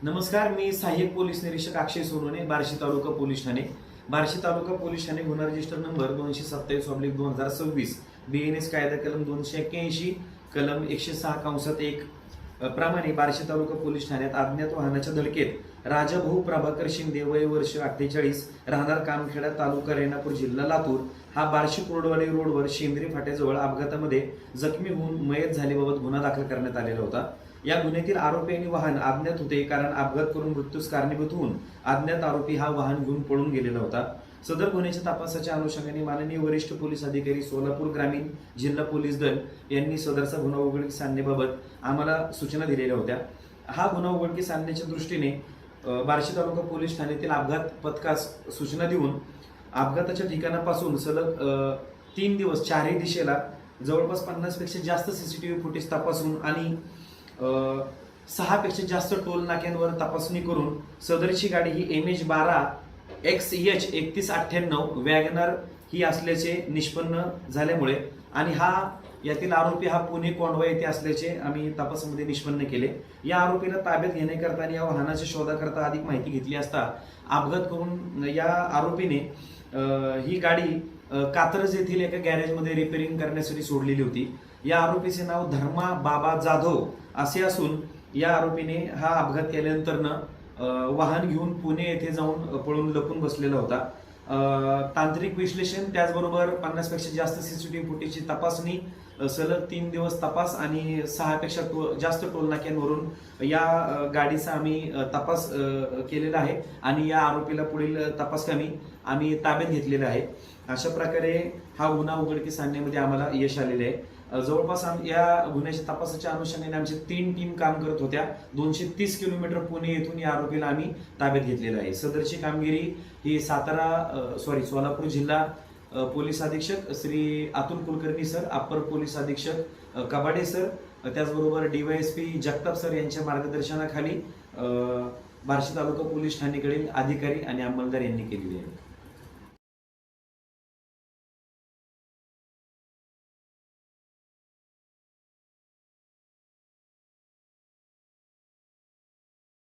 नमस्कार, मी सहाय्यक पोलीस निरीक्षक अक्षय सोनवणे, बार्शी तालुका पोलीस ठाणे. बार्शी तालुका पोलीस ठाणे गुन्हा रजिस्टर नंबर 227/2026 BNS कायदा कलम 281 कलम 106(1) प्रमाणे बार्शी तालुका पोलीस ठाण्यात अज्ञात वाहनाच्या धडकेत राजाभाऊ प्रभाकर शिंदे वय वर्ष 48 राहणार कामखेडा तालुका रेणापूर जिल्हा लातूर हा बार्शी कोरडवाडी रोडवर शेंद्री फाट्याजवळ अपघातामध्ये जखमी होऊन मयत झाल्याबाबत गुन्हा दाखल करण्यात आलेला होता. या गुन्ह्यातील आरोपी आणि वाहन अज्ञात होते, कारण अपघात करून मृत्यूस कारणीभूत होऊन अज्ञात आरोपी हा वाहन घेऊन पळून गेलेला होता. सदर गुन्ह्याच्या तपासाच्या अनुषंगाने माननीय वरिष्ठ पोलीस अधिकारी सोलापूर ग्रामीण जिल्हा पोलीस दल यांनी सदरचा गुन्हा उघडकीस आणण्याबाबत आम्हाला सूचना दिलेल्या होत्या. हा गुन्हा उघडकीस आणण्याच्या दृष्टीने बार्शी तालुका पोलीस ठाण्यातील अपघात पथकास सूचना देऊन अपघाताच्या ठिकाणापासून सलग 3 दिवस चारही दिशेला जवळपास 50 पेक्षा जास्त CCTV फुटेज तपासून आणि 6 पेक्षा जास्त टोल नाक्यांवर तपासणी करून सदरची गाडी ही MH12 XH 3198 वॅगनर ही असल्याचे निष्पन्न झाल्यामुळे आणि यातील आरोपी हा पुणे कोंढवा येथे असल्याचे आम्ही तपासामध्ये निष्पन्न केले. या आरोपीला ताब्यात घेण्याकरता आणि या वाहनाच्या शोधाकरता अधिक माहिती घेतली असता अपघात करून या आरोपीने ही गाडी कात्रज येथील एका गॅरेजमध्ये रिपेअरिंग करण्यासाठी सोडलेली होती. या आरोपीचे नाव धर्मा बाबा जाधव असे असून या आरोपीने हा अपघात केल्यानंतर वाहन घेऊन पुणे येथे जाऊन पळून लपून बसलेला होता. तांत्रिक विश्लेषण त्याचबरोबर 50 पेक्षा जास्त CCTV फुटेजची तपासणी, सलग 3 दिवस तपास आणि 6 पेक्षा जास्त टोल नाक्यांवरून या गाडीचा आम्ही तपास केलेला आहे आणि या आरोपीला पुढील तपासकामी आम्ही ताब्यात घेतलेला आहे. अशा प्रकारे हा गुन्हा उघडकीस आणण्यामध्ये आम्हाला यश आलेले आहे. जवळपास या गुन्ह्याच्या तपासाच्या अनुषंगाने आमच्या 3 टीम काम करत होत्या. 230 किलोमीटर पुणे येथून या आरोपीला आम्ही ताब्यात घेतलेलं आहे. सदरची कामगिरी ही सोलापूर जिल्हा पोलीस अधीक्षक Shri Atul Kulkarni sir, upper police अधीक्षक कबाडे सर, त्याचबरोबर DYSP जगताप सर यांच्या मार्गदर्शनाखाली बार्शी तालुका पोलीस ठाणेकडील अधिकारी आणि अंमलदार यांनी केलेली आहे.